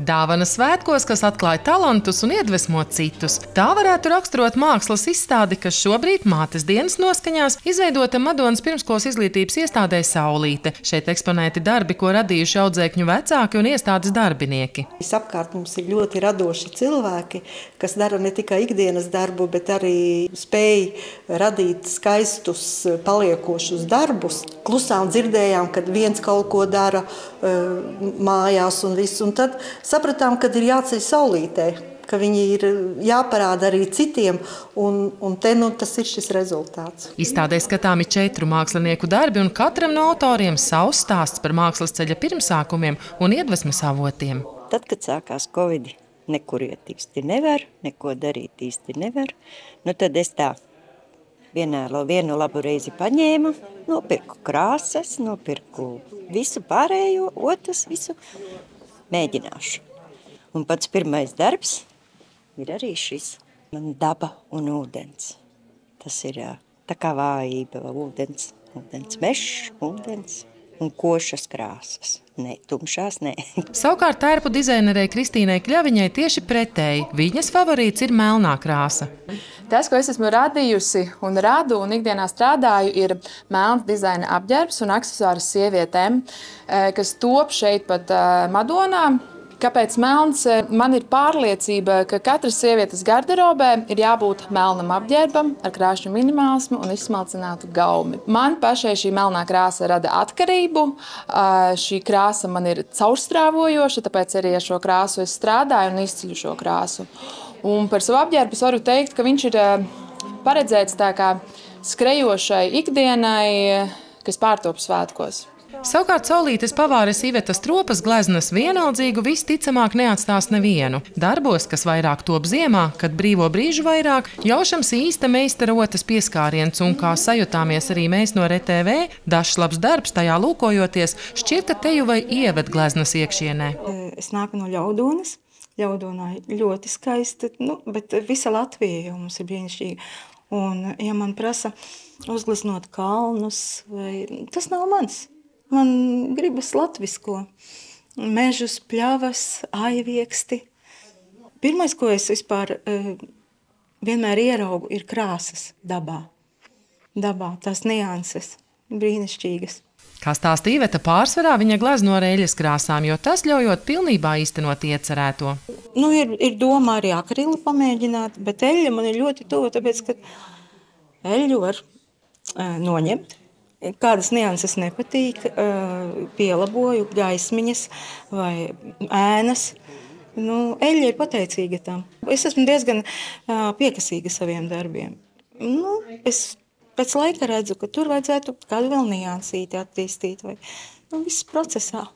Dāvana svētkos, kas atklāja talantus un iedvesmo citus. Tā varētu raksturot mākslas izstādi, kas šobrīd mātes dienas noskaņās izveidota Madonas pirmskolas izglītības iestādē Saulīte. Šeit eksponēti darbi, ko radījuši audzēkņu vecāki un iestādes darbinieki. Apkārt mums ir ļoti radoši cilvēki, kas dara ne tikai ikdienas darbu, bet arī spēj radīt skaistus, paliekošus darbus. Klusām dzirdējām, kad viens kaut ko dara mājās un viss. Un tad sapratām, ka ir jāceļ Saulītē, ka viņi ir jāparāda arī citiem, un te tas ir šis rezultāts. Izstādē skatāmi 4 mākslinieku darbi, un katram no autoriem savs stāsts par mākslas ceļa pirmsākumiem un iedvesmas avotiem. Tad, kad sākās Covid, nekur iet īsti nevar, neko darīt īsti nevar, tad es tā vienu labu reizi paņēmu, nopirku krāsas, nopirku visu pārējo, otrs visu mēģināšu. Un pats pirmais darbs ir arī šis. Man daba un ūdens. Tas ir tā kā vājība, ūdens mešs, ūdens un košas krāsas. Nē, tumšās nē. Savukārt tērpu dizainerei Kristīnai Kļaviņai tieši pretēji. Viņas favorīts ir melnā krāsa. Tas, ko es esmu radījusi un radu un ikdienā strādāju, ir melns dizaina apģērbs un aksesuārs sievietēm, kas top šeit pat Madonā. Kāpēc melns? Man ir pārliecība, ka katras sievietes garderobē ir jābūt melnam apģērbam ar krāšņu minimālismu un izsmalcinātu gaumi. Man pašai šī melnā krāsa rada atkarību. Šī krāsa man ir caurstrāvojoša, tāpēc arī ar šo krāsu es strādāju un izceļu šo krāsu. Un par savu apģērbu es varu teikt, ka viņš ir paredzēts tā kā skrejošai ikdienai, kas pārtop svētkos. Savukārt Saulītes pavāres Ivetas Tropas gleznas vienaldzīgu visticamāk neatstās nevienu. Darbos, kas vairāk top ziemā, kad brīvo brīžu vairāk, jaušams īsta meistara rotas pieskāriens, un kā sajutāmies arī mēs no RTV, dažs labs darbs tajā lūkojoties, šķiet, ka teju vai ieved gleznas iekšienē. Es nāku no Ļaudonas. Ļaudonā ļoti skaisti, bet visa Latvija jau mums ir brīnišķīga. Un, ja man prasa uzgleznot kalnus, tas nav mans. Man gribas latvisko. Mežus, pļavas, aivieksti. Pirmais, ko es vispār vienmēr ieraugu, ir krāsas dabā. Dabā tās nianses, brīnišķīgas. Kā stāsta Iveta, pārsvarā viņa glezno ar eļļas krāsām, jo tas ļaujot pilnībā īstenot iecerēto. Ir doma arī akrilu pamēģināt, bet eļļa man ir ļoti tuva, tāpēc, ka eļļu var noņemt. Kādas nianses nepatīk, pielaboju gaismiņas vai ēnas. Eļļa ir pateicīga tam. Es esmu diezgan piekasīga saviem darbiem. Es pēc laika redzu, ka tur vajadzētu kādu vēl niansīti attīstīt vai viss procesā.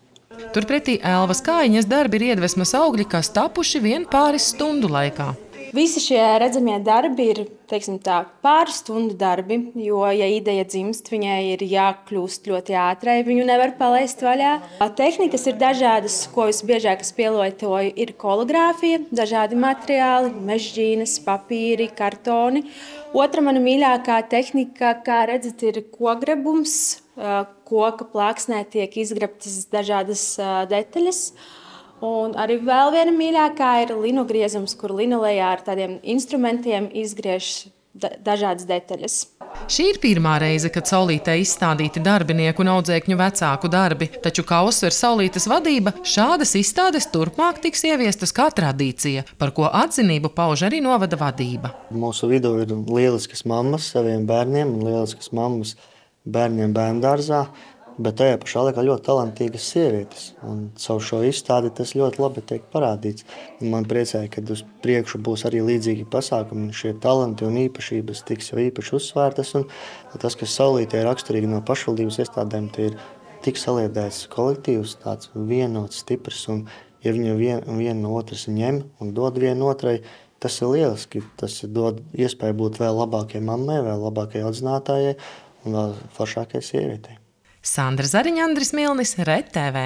Turpretī Elvas Kājiņas darbi ir iedvesmas augļi, kas tapuši vien pāris stundu laikā. Visi šie redzamie darbi ir, teiksim tā, pāris stundu darbi, jo, ja ideja dzimst, viņai ir jākļūst ļoti ātrai, viņu nevar palaist vaļā. Tehnikas ir dažādas, ko visbiežāk es pielietoju, ir kologrāfija, dažādi materiāli, mežģīnes, papīri, kartoni. Otra mana mīļākā tehnika, kā redzat, ir kokgrebums. Koka plāksnē tiek izgrebtas dažādas detaļas. Un arī vēl viena mīļākā ir linogriezums, kur linolejā ar tādiem instrumentiem izgriež dažādas detaļas. Šī ir pirmā reize, kad Saulītē izstādīti darbinieku un audzēkņu vecāku darbi, taču, kā uzsver Saulītes vadība, šādas izstādes turpmāk tiks ieviestas kā tradīcija, par ko atzinību pauž arī novada vadība. Mūsu vidū ir lieliskas mammas saviem bērniem un lieliskas mammas bērniem bērndārzā, bet tajā pašā laikā ļoti talantīgas sievietes. Un savu šo izstādi tas ļoti labi tiek parādīts. Man priecēja, ka uz priekšu būs arī līdzīgi pasākumi. Šie talanti un īpašības tiks jau īpaši uzsvērtas. Un tas, kas Saulītē ir raksturīgi no pašvaldības iestādēm, tie ir tik saliedēts kolektīvs, tāds vienots, stiprs. Un ja viņi viena no otras ņem un dod vienu otrai, tas ir lieliski. Tas dod iespēju būt vēl labākai mammai, vēl labākai audzinātājai un vēl foršākai sievietei. Sandra Zariņa, Andris Milnis, RTV.